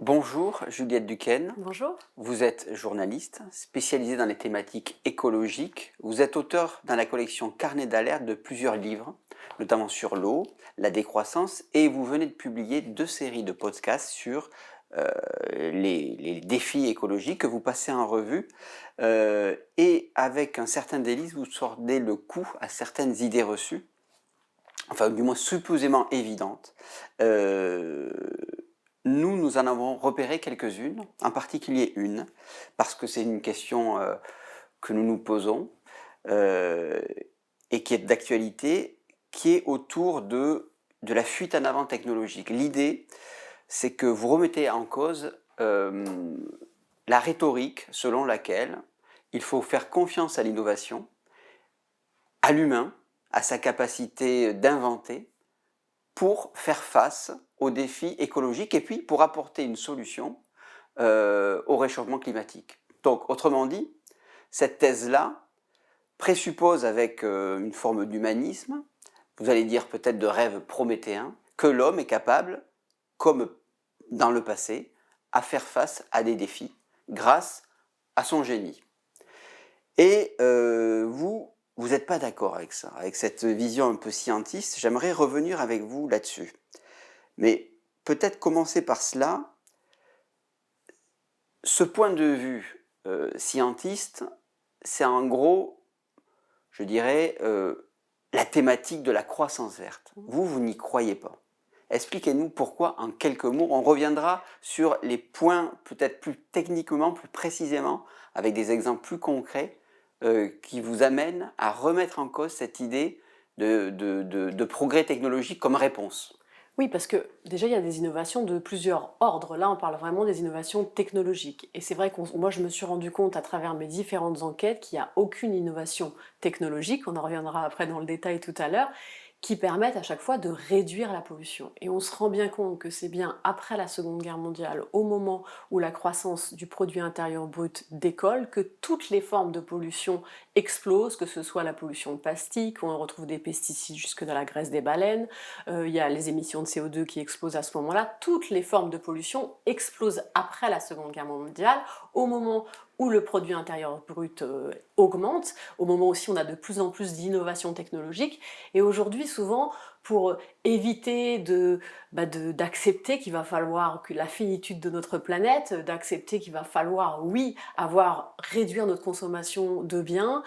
Bonjour Juliette Duquesne, Bonjour. vous êtes journaliste spécialisée dans les thématiques écologiques. Vous êtes auteur dans la collection Carnet d'alerte de plusieurs livres, notamment sur l'eau, la décroissance, et vous venez de publier 2 séries de podcasts sur les défis écologiques que vous passez en revue. Et avec un certain délice, vous sortez le coup à certaines idées reçues, enfin du moins supposément évidentes. Nous en avons repéré quelques-unes, en particulier une, parce que c'est une question que nous nous posons euh, et qui est d'actualité, qui est autour de la fuite en avant technologique. L'idée, c'est que vous remettez en cause la rhétorique selon laquelle il faut faire confiance à l'innovation, à l'humain, à sa capacité d'inventer, pour faire face aux défis écologiques et puis pour apporter une solution au réchauffement climatique. Donc, autrement dit, cette thèse-là présuppose avec une forme d'humanisme, vous allez dire peut-être de rêve prométhéen, que l'homme est capable, comme dans le passé, à faire face à des défis grâce à son génie. Et vous n'êtes pas d'accord avec ça, avec cette vision un peu scientiste. J'aimerais revenir avec vous là-dessus. Mais peut-être commencer par cela. Ce point de vue scientiste, c'est en gros, je dirais, la thématique de la croissance verte. Vous n'y croyez pas. Expliquez-nous pourquoi, en quelques mots. On reviendra sur les points peut-être plus techniquement, plus précisément, avec des exemples plus concrets qui vous amènent à remettre en cause cette idée de progrès technologique comme réponse. Oui, parce que déjà, il y a des innovations de plusieurs ordres. Là, on parle vraiment des innovations technologiques. Et c'est vrai que moi, je me suis rendu compte à travers mes différentes enquêtes qu'il n'y a aucune innovation technologique, on en reviendra après dans le détail tout à l'heure, qui permettent à chaque fois de réduire la pollution. Et on se rend bien compte que c'est bien après la Seconde Guerre mondiale, au moment où la croissance du produit intérieur brut décolle, que toutes les formes de pollution explosent, que ce soit la pollution plastique, on retrouve des pesticides jusque dans la graisse des baleines, il y a les émissions de CO2 qui explosent à ce moment-là. Toutes les formes de pollution explosent après la Seconde Guerre mondiale, au moment où le produit intérieur brut augmente, au moment aussi où on a de plus en plus d'innovations technologiques. Et aujourd'hui, souvent, pour éviter d'accepter qu'il va falloir que la finitude de notre planète, d'accepter qu'il va falloir, oui, réduire notre consommation de biens,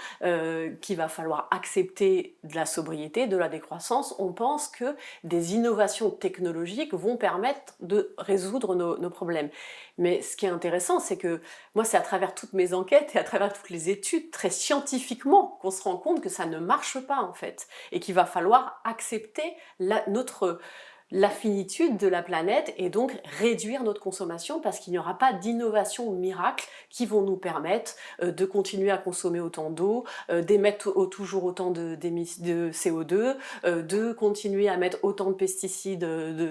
qu'il va falloir accepter de la sobriété, de la décroissance, on pense que des innovations technologiques vont permettre de résoudre nos problèmes. Mais ce qui est intéressant, c'est que moi, c'est à travers toutes mes enquêtes et à travers toutes les études, très scientifiquement, qu'on se rend compte que ça ne marche pas, en fait, et qu'il va falloir accepter la finitude de la planète et donc réduire notre consommation parce qu'il n'y aura pas d'innovation miracle qui vont nous permettre de continuer à consommer autant d'eau, d'émettre toujours autant de CO2, de continuer à mettre autant de pesticides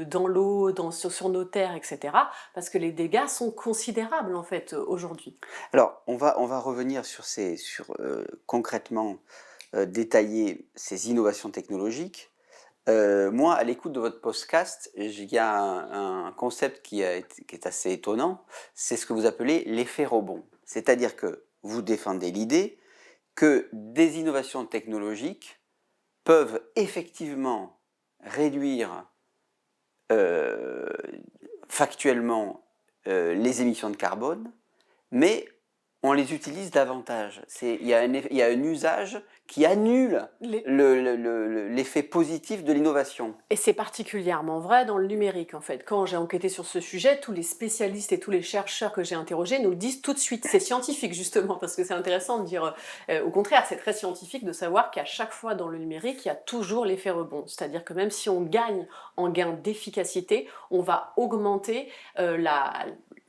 dans l'eau, sur nos terres, etc. Parce que les dégâts sont considérables en fait aujourd'hui. Alors, on va revenir sur concrètement détailler ces innovations technologiques. Moi, à l'écoute de votre podcast, il y a un concept qui est assez étonnant, c'est ce que vous appelez l'effet rebond. C'est-à-dire que vous défendez l'idée que des innovations technologiques peuvent effectivement réduire euh, factuellement les émissions de carbone, mais on les utilise davantage. Il y a un usage qui annule l'effet positif de l'innovation. Et c'est particulièrement vrai dans le numérique en fait. Quand j'ai enquêté sur ce sujet, tous les spécialistes et tous les chercheurs que j'ai interrogés nous le disent tout de suite. C'est scientifique justement, parce que c'est intéressant de dire, au contraire, c'est très scientifique de savoir qu'à chaque fois dans le numérique, il y a toujours l'effet rebond. C'est-à-dire que même si on gagne en gain d'efficacité, on va augmenter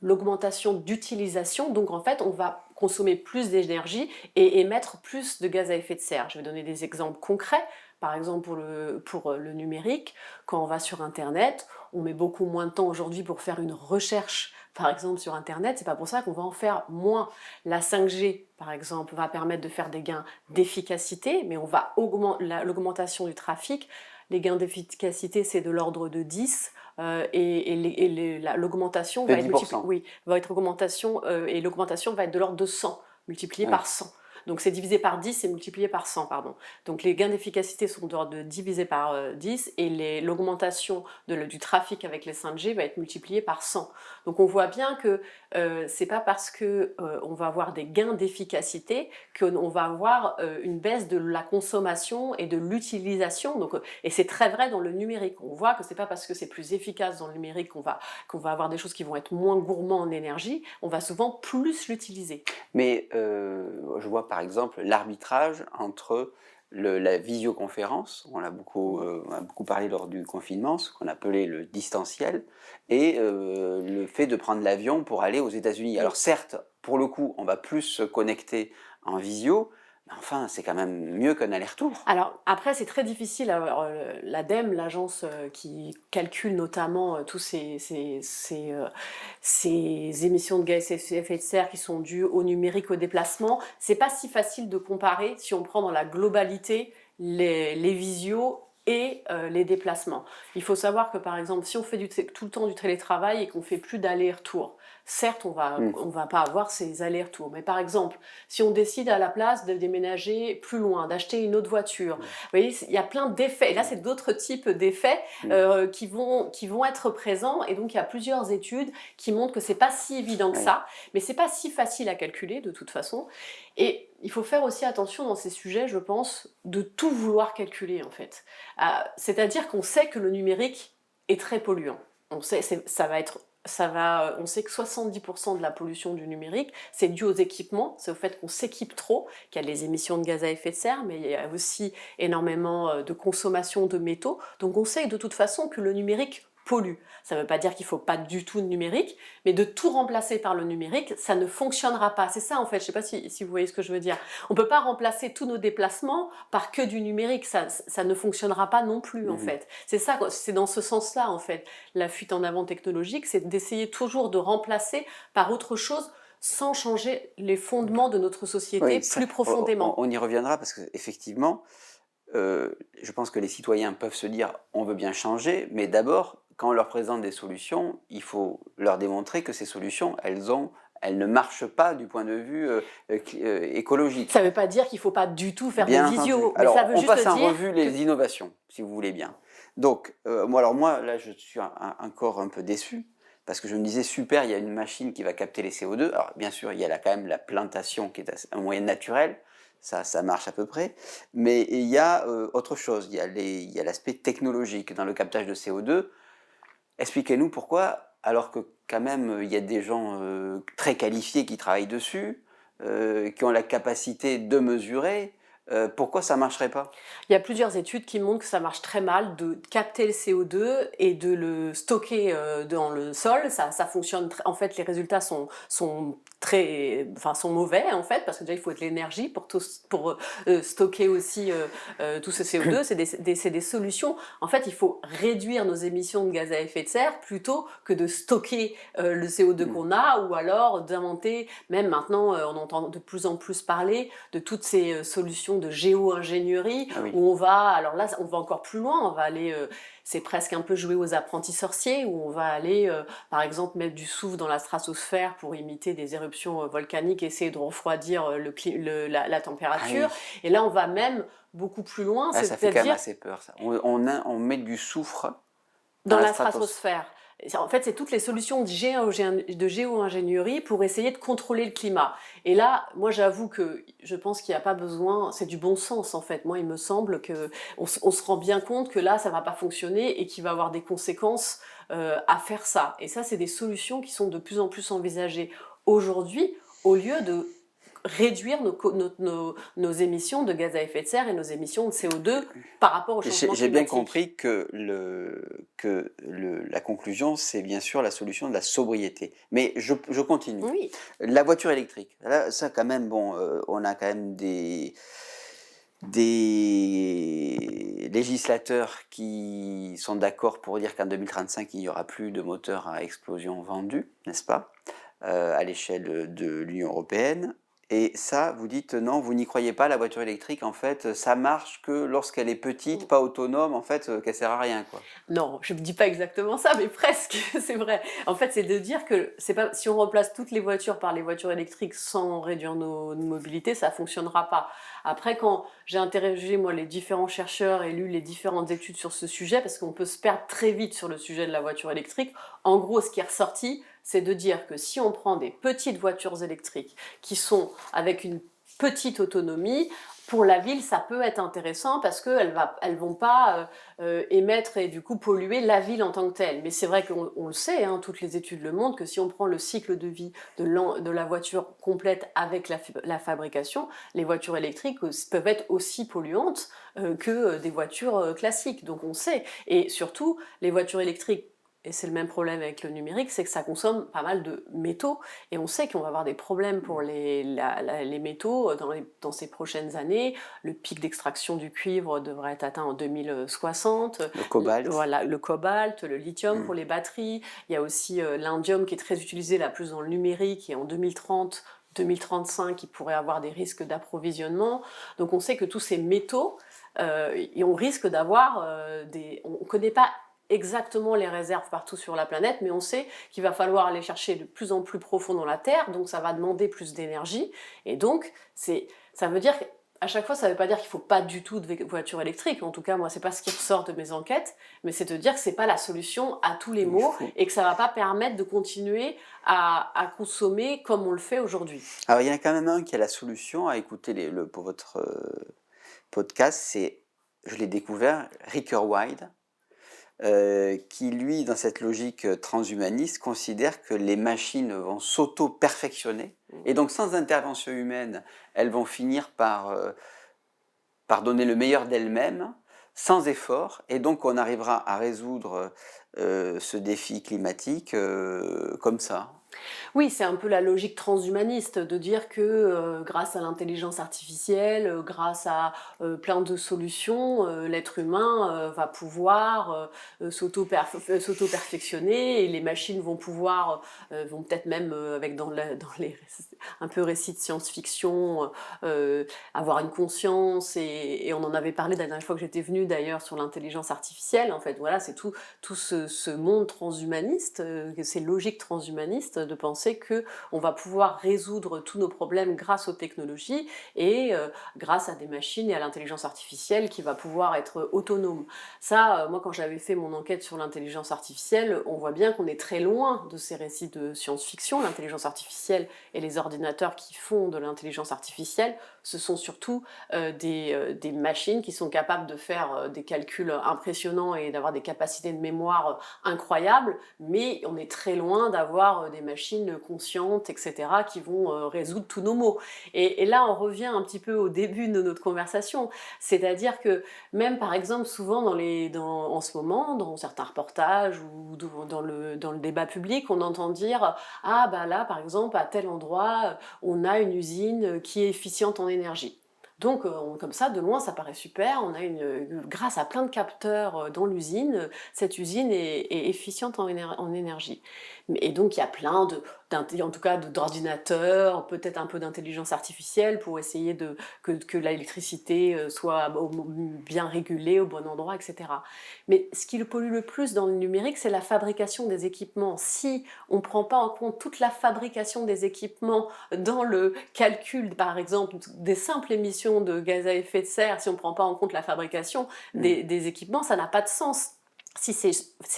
l'augmentation d'utilisation, donc en fait on va consommer plus d'énergie et émettre plus de gaz à effet de serre. Je vais donner des exemples concrets. Par exemple, pour le numérique, quand on va sur Internet, on met beaucoup moins de temps aujourd'hui pour faire une recherche, par exemple, sur Internet. C'est pas pour ça qu'on va en faire moins. La 5G, par exemple, va permettre de faire des gains d'efficacité, mais on va augmenter l'augmentation du trafic. Les gains d'efficacité, c'est de l'ordre de 10. l'augmentation De va être multipliée, 10%. oui, va être augmentation, et l'augmentation va être de l'ordre de 100, multiplié Ouais. par 100. Donc c'est divisé par 10 et multiplié par 100, pardon. Donc les gains d'efficacité sont de l'ordre de divisé par 10 et l'augmentation du trafic avec les 5G va être multipliée par 100. Donc on voit bien que c'est pas parce que on va avoir des gains d'efficacité qu'on va avoir une baisse de la consommation et de l'utilisation. Donc, et c'est très vrai dans le numérique. On voit que c'est pas parce que c'est plus efficace dans le numérique qu'on va avoir des choses qui vont être moins gourmands en énergie. On va souvent plus l'utiliser. Mais je vois par exemple l'arbitrage entre la visioconférence, on a beaucoup parlé lors du confinement, ce qu'on appelait le distanciel, et le fait de prendre l'avion pour aller aux États-Unis. Alors certes, pour le coup, on va plus se connecter en visio, mais enfin, c'est quand même mieux qu'un aller-retour. Alors après, c'est très difficile. Alors, l'ADEME, l'agence qui calcule notamment tous ces émissions de gaz à effet de serre qui sont dues au numérique, au déplacement, c'est pas si facile de comparer si on prend dans la globalité les visios et les déplacements. Il faut savoir que par exemple, si on fait tout le temps du télétravail et qu'on fait plus d'aller-retour, certes, on va pas avoir ces allers-retours. Mais par exemple, si on décide à la place de déménager plus loin, d'acheter une autre voiture, vous voyez, il y a plein d'effets. Et là, c'est d'autres types d'effets qui vont être présents. Et donc, il y a plusieurs études qui montrent que c'est pas si évident que Ouais. ça, mais c'est pas si facile à calculer de toute façon. Et il faut faire aussi attention dans ces sujets, je pense, de tout vouloir calculer en fait. C'est-à-dire qu'on sait que le numérique est très polluant. On sait, on sait que 70% de la pollution du numérique, c'est dû aux équipements, c'est au fait qu'on s'équipe trop, qu'il y a les émissions de gaz à effet de serre, mais il y a aussi énormément de consommation de métaux. Donc on sait de toute façon que le numérique pollue. Ça ne veut pas dire qu'il ne faut pas du tout de numérique, mais de tout remplacer par le numérique, ça ne fonctionnera pas. C'est ça en fait, je ne sais pas si vous voyez ce que je veux dire. On ne peut pas remplacer tous nos déplacements par que du numérique, ça ne fonctionnera pas non plus en fait. C'est ça, c'est dans ce sens-là en fait. La fuite en avant technologique, c'est d'essayer toujours de remplacer par autre chose sans changer les fondements de notre société Oui, ça, plus profondément. on y reviendra parce qu'effectivement, je pense que les citoyens peuvent se dire on veut bien changer, mais d'abord, quand on leur présente des solutions, il faut leur démontrer que ces solutions, elles ne marchent pas du point de vue écologique. Ça ne veut pas dire qu'il ne faut pas du tout faire Bien de entendu. visio, mais Alors, ça veut on juste passe en dire revue les innovations, si vous voulez bien. Donc, moi, là, je suis encore un peu déçu, parce que je me disais, super, il y a une machine qui va capter les CO2. Alors, bien sûr, il y a quand même la plantation qui est un moyen naturel, ça marche à peu près, mais il y a autre chose, il y a l'aspect technologique dans le captage de CO2. Expliquez-nous pourquoi, alors que quand même, il y a des gens très qualifiés qui travaillent dessus, qui ont la capacité de mesurer, pourquoi ça ne marcherait pas? il y a plusieurs études qui montrent que ça marche très mal de capter le CO2 et de le stocker dans le sol. Ça fonctionne en fait, les résultats sont sont mauvais en fait, parce que déjà il faut de l'énergie pour stocker aussi tout ce CO2. C'est des solutions. En fait, il faut réduire nos émissions de gaz à effet de serre plutôt que de stocker le CO2 qu'on a, ou alors d'inventer, même maintenant on entend de plus en plus parler de toutes ces solutions de géo-ingénierie, Ah oui. où on va, alors là on va encore plus loin, on va aller, c'est presque un peu jouer aux apprentis sorciers, où on va aller par exemple mettre du soufre dans la stratosphère pour imiter des éruptions volcaniques, essayer de refroidir la température. Ah oui. Et là on va même beaucoup plus loin, Ah, ça fait quand même c'est-à-dire assez peur, ça. On met du soufre dans dans la la stratosphère. stratosphère. En fait, c'est toutes les solutions de géo-ingénierie pour essayer de contrôler le climat. Et là, moi, j'avoue que je pense qu'il n'y a pas besoin, c'est du bon sens en fait. Moi, il me semble que on se rend bien compte que là, ça ne va pas fonctionner et qu'il va y avoir des conséquences à faire ça. Et ça, c'est des solutions qui sont de plus en plus envisagées aujourd'hui, au lieu de réduire nos émissions de gaz à effet de serre et nos émissions de CO2 par rapport au changement J'ai bien climatique. compris que la conclusion, c'est bien sûr la solution de la sobriété. Mais je continue. Oui. La voiture électrique, là, ça quand même, bon, on a quand même des législateurs qui sont d'accord pour dire qu'en 2035, il n'y aura plus de moteurs à explosion vendus, n'est-ce pas, à l'échelle de l'Union européenne. Et ça, vous dites: «Non, vous n'y croyez pas, la voiture électrique, en fait, ça marche que lorsqu'elle est petite, pas autonome, en fait, qu'elle sert à rien, quoi». Non, je ne dis pas exactement ça, mais presque, c'est vrai. En fait, c'est de dire que c'est pas si on remplace toutes les voitures par les voitures électriques sans réduire nos mobilités, ça fonctionnera pas. Après, quand j'ai interrogé, moi, les différents chercheurs et lu les différentes études sur ce sujet, parce qu'on peut se perdre très vite sur le sujet de la voiture électrique, en gros, ce qui est ressorti, c'est de dire que si on prend des petites voitures électriques qui sont avec une petite autonomie, pour la ville, ça peut être intéressant parce qu'elles vont pas émettre et du coup polluer la ville en tant que telle. Mais c'est vrai qu'on le sait, hein, toutes les études le montrent, que si on prend le cycle de vie de la voiture complète avec la fabrication, les voitures électriques peuvent être aussi polluantes que des voitures classiques. Donc on sait. Et surtout, les voitures électriques, et c'est le même problème avec le numérique, c'est que ça consomme pas mal de métaux, et on sait qu'on va avoir des problèmes pour les métaux dans ces prochaines années. Le pic d'extraction du cuivre devrait être atteint en 2060. Le cobalt. Voilà, le cobalt, le lithium pour Mmh. les batteries. Il y a aussi l'indium qui est très utilisé là plus dans le numérique, et en 2030, 2035, il pourrait avoir des risques d'approvisionnement. Donc on sait que tous ces métaux, et on risque d'avoir on ne connaît pas exactement les réserves partout sur la planète, mais on sait qu'il va falloir aller chercher de plus en plus profond dans la Terre, donc ça va demander plus d'énergie, et donc ça veut dire qu'à chaque fois, ça ne veut pas dire qu'il ne faut pas du tout de voiture électrique. En tout cas, moi, c'est pas ce qui ressort de mes enquêtes, mais c'est de dire que c'est pas la solution à tous les Il maux, faut et que ça va pas permettre de continuer à consommer comme on le fait aujourd'hui. Alors il y en a quand même un qui a la solution à écouter pour votre, podcast, c'est je l'ai découvert, Rick Wide, qui lui, dans cette logique, transhumaniste, considère que les machines vont s'auto-perfectionner et donc sans intervention humaine, elles vont finir par donner le meilleur d'elles-mêmes, sans effort, et donc on arrivera à résoudre, ce défi climatique, comme ça. Oui, c'est un peu la logique transhumaniste de dire que grâce à l'intelligence artificielle, grâce à plein de solutions, l'être humain va pouvoir s'auto-perfectionner, et les machines vont pouvoir, vont peut-être même, avec dans les un peu récits de science-fiction, avoir une conscience, et on en avait parlé la dernière fois que j'étais venue d'ailleurs sur l'intelligence artificielle. En fait, voilà, c'est tout ce monde transhumaniste, ces logiques transhumanistes de penser que on va pouvoir résoudre tous nos problèmes grâce aux technologies, et grâce à des machines et à l'intelligence artificielle qui va pouvoir être autonome. Ça, moi quand j'avais fait mon enquête sur l'intelligence artificielle, on voit bien qu'on est très loin de ces récits de science-fiction. L'intelligence artificielle et les ordinateurs qui font de l'intelligence artificielle, ce sont surtout des machines qui sont capables de faire des calculs impressionnants et d'avoir des capacités de mémoire incroyables, mais on est très loin d'avoir des machines conscientes, etc., qui vont résoudre tous nos maux. Et là, on revient un petit peu au début de notre conversation, c'est-à-dire que même par exemple, souvent en ce moment, dans certains reportages ou dans le débat public, on entend dire « Ah bah là, par exemple, à tel endroit, on a une usine qui est efficiente en énergie ». Donc comme ça, de loin, ça paraît super. On a grâce à plein de capteurs dans l'usine, cette usine est efficiente en énergie. Et donc il y a plein en tout cas d'ordinateurs, peut-être un peu d'intelligence artificielle pour essayer que l'électricité soit bien régulée au bon endroit, etc. Mais ce qui le pollue le plus dans le numérique, c'est la fabrication des équipements. Si on ne prend pas en compte toute la fabrication des équipements dans le calcul, par exemple, des simples émissions de gaz à effet de serre, si on ne prend pas en compte la fabrication des équipements, ça n'a pas de sens. Si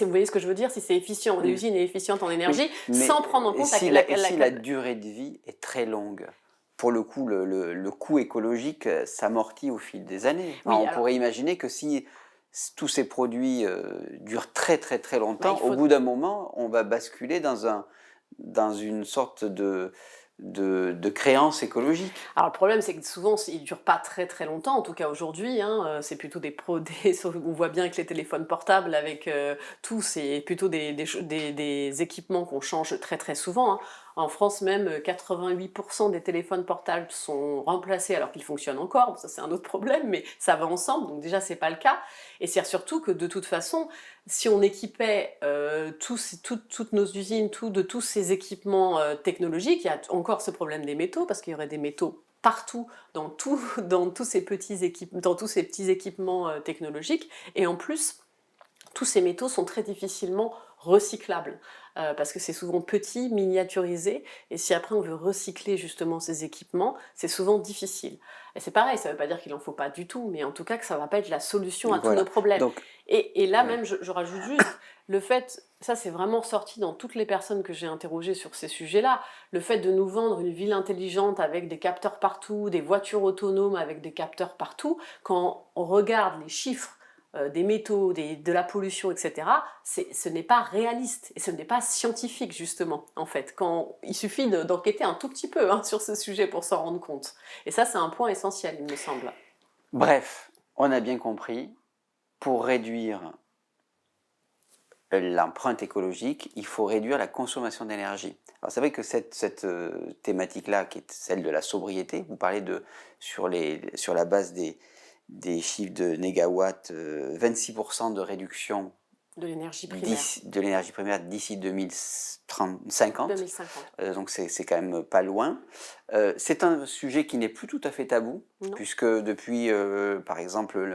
vous voyez ce que je veux dire, si c'est efficient, l'usine est efficiente en Oui, énergie, mais sans prendre en compte si la durée de vie est très longue, pour le coup, le coût écologique, s'amortit au fil des années. Enfin, oui, on alors, pourrait imaginer que si tous ces produits, durent très, très, très bah, longtemps, au bout d'un moment, on va basculer dans une sorte de créance écologique. Alors le problème, c'est que souvent, ils ne durent pas très très longtemps, en tout cas aujourd'hui, hein, c'est plutôt on voit bien que les téléphones portables avec tout, c'est plutôt des équipements qu'on change très très souvent, hein. En France même, 88% des téléphones portables sont remplacés alors qu'ils fonctionnent encore. Bon, ça c'est un autre problème, mais ça va ensemble, donc déjà c'est pas le cas. Et c'est surtout que de toute façon, si on équipait toutes nos usines, de tous ces équipements technologiques, il y a encore ce problème des métaux, parce qu'il y aurait des métaux partout, dans tous ces petits équipements technologiques, et en plus, tous ces métaux sont très difficilement recyclables, parce que c'est souvent petit, miniaturisé, et si après on veut recycler justement ces équipements, c'est souvent difficile. Et c'est pareil, ça ne veut pas dire qu'il n'en faut pas du tout, mais en tout cas que ça ne va pas être la solution à tous nos Voilà. problèmes. Donc, Et là oui. même, je rajoute juste, le fait, ça c'est vraiment ressorti dans toutes les personnes que j'ai interrogées sur ces sujets-là, le fait de nous vendre une ville intelligente avec des capteurs partout, des voitures autonomes avec des capteurs partout, quand on regarde les chiffres des métaux, de la pollution, etc., ce n'est pas réaliste et ce n'est pas scientifique, justement, en fait. Il suffit d'enquêter un tout petit peu sur ce sujet pour s'en rendre compte. Et ça, c'est un point essentiel, il me semble. Bref, on a bien compris, pour réduire l'empreinte écologique, il faut réduire la consommation d'énergie. Alors c'est vrai que cette thématique-là, qui est celle de la sobriété, vous parlez sur la base des chiffres de négawatts, 26% de réduction De l'énergie primaire. de l'énergie primaire d'ici 2050. 2050. Donc c'est quand même pas loin. C'est un sujet qui n'est plus tout à fait tabou, Non. puisque depuis, par exemple,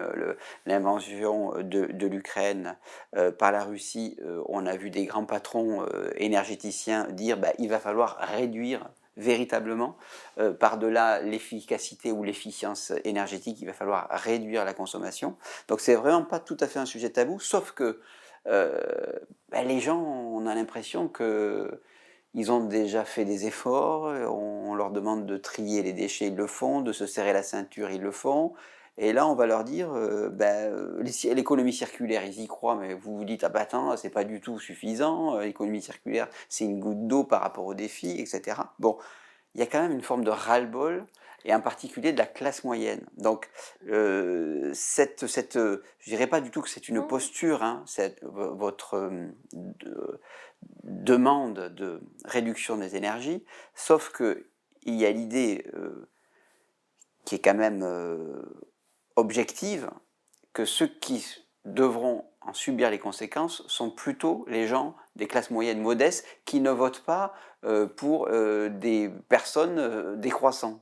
l'invention de l'Ukraine par la Russie, on a vu des grands patrons énergéticiens dire bah, il va falloir réduire véritablement, par-delà l'efficacité ou l'efficience énergétique, il va falloir réduire la consommation. Donc c'est vraiment pas tout à fait un sujet tabou, sauf que les gens, on a l'impression qu'ils ont déjà fait des efforts, on leur demande de trier les déchets, ils le font, de se serrer la ceinture, ils le font. Et là, on va leur dire, l'économie circulaire, ils y croient, mais vous vous dites, ah bah attends, c'est pas du tout suffisant, l'économie circulaire, c'est une goutte d'eau par rapport aux défis, etc. Bon, il y a quand même une forme de ras-le-bol, et en particulier de la classe moyenne. Donc, je dirais pas du tout que c'est une posture, hein, votre demande de réduction des énergies, sauf qu'il y a l'idée qui est quand même objective, que ceux qui devront en subir les conséquences sont plutôt les gens des classes moyennes modestes qui ne votent pas pour des personnes décroissantes.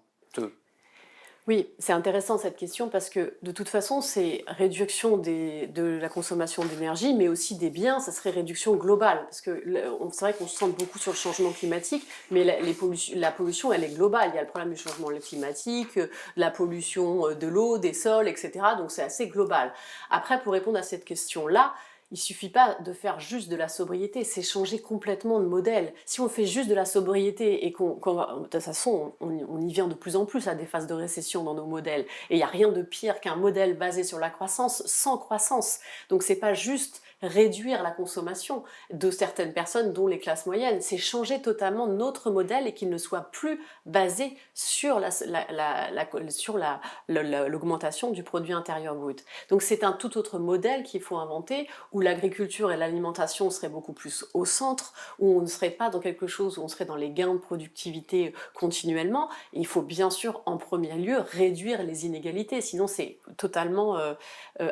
Oui, c'est intéressant cette question parce que de toute façon, c'est réduction de la consommation d'énergie, mais aussi des biens, ça serait réduction globale. Parce que c'est vrai qu'on se centre beaucoup sur le changement climatique, mais la pollution, elle est globale. Il y a le problème du changement climatique, la pollution de l'eau, des sols, etc. Donc c'est assez global. Après, pour répondre à cette question-là, il ne suffit pas de faire juste de la sobriété, c'est changer complètement de modèle. Si on fait juste de la sobriété et de toute façon, on y vient de plus en plus à des phases de récession dans nos modèles, et il n'y a rien de pire qu'un modèle basé sur la croissance sans croissance. Donc c'est pas juste réduire la consommation de certaines personnes, dont les classes moyennes, c'est changer totalement notre modèle et qu'il ne soit plus basé sur l'augmentation du produit intérieur brut. Donc c'est un tout autre modèle qu'il faut inventer, où l'agriculture et l'alimentation seraient beaucoup plus au centre, où on ne serait pas dans quelque chose où on serait dans les gains de productivité continuellement. Et il faut bien sûr en premier lieu réduire les inégalités, sinon c'est totalement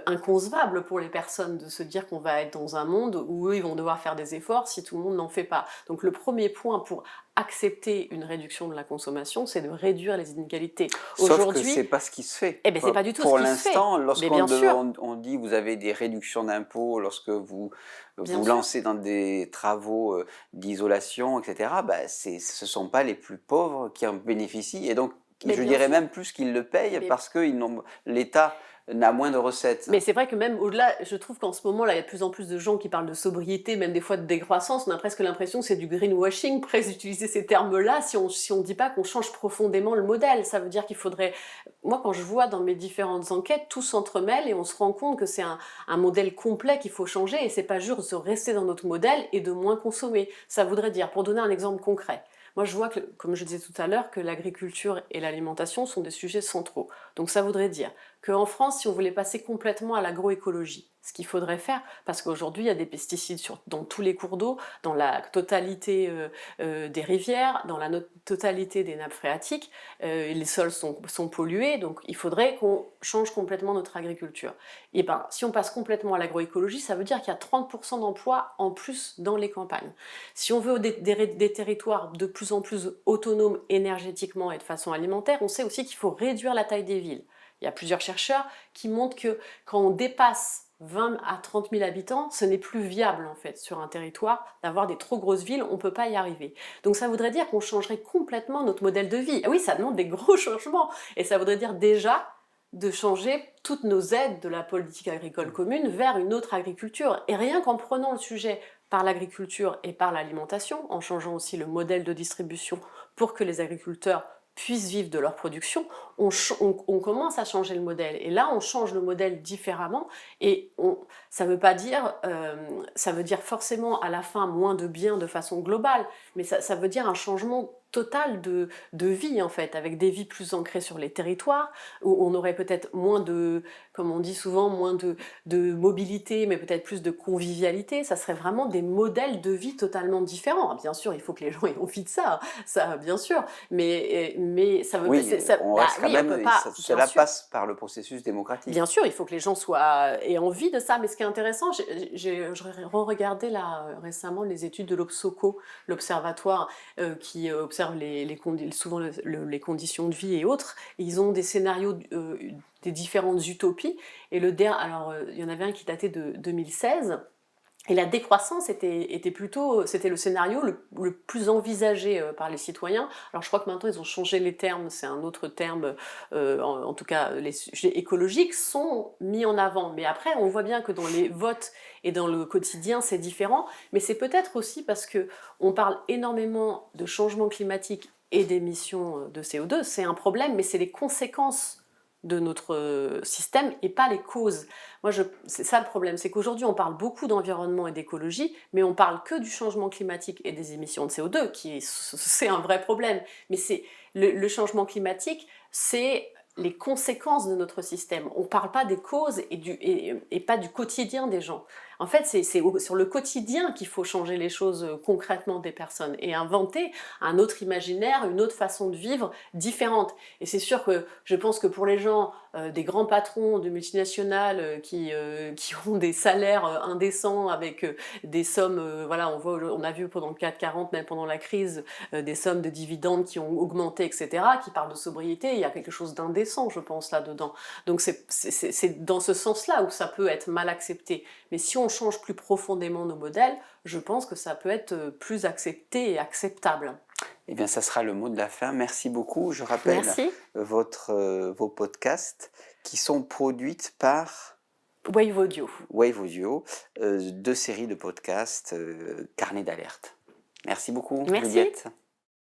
inconcevable pour les personnes de se dire qu'on va être dans un monde où eux ils vont devoir faire des efforts si tout le monde n'en fait pas. Donc le premier point pour accepter une réduction de la consommation, c'est de réduire les inégalités. Sauf que c'est pas ce qui se fait. Eh ben, c'est pas du tout pour ce qui se fait. l'instant, lorsqu'on dit vous avez des réductions d'impôts, lorsque vous lancez dans des travaux d'isolation, etc., ce sont pas les plus pauvres qui en bénéficient. Et donc, je dirais même plus qu'ils le payent parce que l'État n'a moins de recettes. Mais c'est vrai que même au-delà, je trouve qu'en ce moment, là, il y a de plus en plus de gens qui parlent de sobriété, même des fois de décroissance. On a presque l'impression que c'est du greenwashing, presque d'utiliser ces termes-là, si on ne dit pas qu'on change profondément le modèle. Ça veut dire qu'il faudrait... Moi, quand je vois dans mes différentes enquêtes, tout s'entremêle et on se rend compte que c'est un modèle complet qu'il faut changer, et c'est pas juste de rester dans notre modèle et de moins consommer. Ça voudrait dire, pour donner un exemple concret, moi, je vois que, comme je disais tout à l'heure, que l'agriculture et l'alimentation sont des sujets centraux. Donc ça voudrait dire qu'en France, si on voulait passer complètement à l'agroécologie, ce qu'il faudrait faire, parce qu'aujourd'hui il y a des pesticides dans tous les cours d'eau, dans la totalité des rivières, dans la totalité des nappes phréatiques, les sols sont pollués, donc il faudrait qu'on change complètement notre agriculture. Et ben, si on passe complètement à l'agroécologie, ça veut dire qu'il y a 30% d'emplois en plus dans les campagnes. Si on veut des territoires de plus en plus autonomes énergétiquement et de façon alimentaire, on sait aussi qu'il faut réduire la taille des villes. Il y a plusieurs chercheurs qui montrent que quand on dépasse 20 à 30 000 habitants, ce n'est plus viable en fait sur un territoire d'avoir des trop grosses villes, on ne peut pas y arriver. Donc ça voudrait dire qu'on changerait complètement notre modèle de vie. Ah oui, ça demande des gros changements et ça voudrait dire déjà de changer toutes nos aides de la politique agricole commune vers une autre agriculture. Et rien qu'en prenant le sujet par l'agriculture et par l'alimentation, en changeant aussi le modèle de distribution pour que les agriculteurs puissent vivre de leur production, on commence à changer le modèle. Et là, on change le modèle différemment. Et ça veut pas dire, ça veut dire forcément à la fin moins de biens de façon globale, mais ça veut dire un changement total de vie en fait, avec des vies plus ancrées sur les territoires, où on aurait peut-être moins de, comme on dit souvent, moins de mobilité, mais peut-être plus de convivialité. Ça serait vraiment des modèles de vie totalement différents. Bien sûr, il faut que les gens aient envie de ça bien sûr, mais ça veut Oui, on reste quand oui, même, on peut pas, cela passe par le processus démocratique. bien sûr, il faut que les gens aient envie de ça, mais ce qui est intéressant, je re-regardais là récemment les études de l'Obsoco, l'observatoire qui observe souvent les conditions de vie et autres, et ils ont des scénarios des différentes utopies, et alors il y en avait un qui datait de 2016, et la décroissance c'était le scénario le plus envisagé par les citoyens. Alors je crois que maintenant ils ont changé les termes, c'est un autre terme, en tout cas les sujets écologiques sont mis en avant. Mais après on voit bien que dans les votes et dans le quotidien c'est différent, mais c'est peut-être aussi parce qu'on parle énormément de changement climatique et d'émissions de CO2, c'est un problème, mais c'est les conséquences de notre système et pas les causes. C'est ça le problème, c'est qu'aujourd'hui on parle beaucoup d'environnement et d'écologie, mais on parle que du changement climatique et des émissions de CO2, c'est un vrai problème. Mais le changement climatique, c'est les conséquences de notre système. On ne parle pas des causes et pas du quotidien des gens. En fait, c'est sur le quotidien qu'il faut changer les choses concrètement des personnes et inventer un autre imaginaire, une autre façon de vivre différente. Et c'est sûr que je pense que pour les gens, des grands patrons de multinationales qui ont des salaires indécents avec des sommes, voilà, on a vu pendant le CAC 40, même pendant la crise, des sommes de dividendes qui ont augmenté, etc., qui parlent de sobriété, il y a quelque chose d'indécent, je pense, là-dedans. Donc c'est dans ce sens-là où ça peut être mal accepté. Mais si on change plus profondément nos modèles, je pense que ça peut être plus accepté et acceptable. Eh bien, ça sera le mot de la fin. Merci beaucoup. Je rappelle vos podcasts qui sont produits par Wave Audio. Wave Audio, 2 séries de podcasts, carnet d'alerte. Merci beaucoup, Merci. Juliette.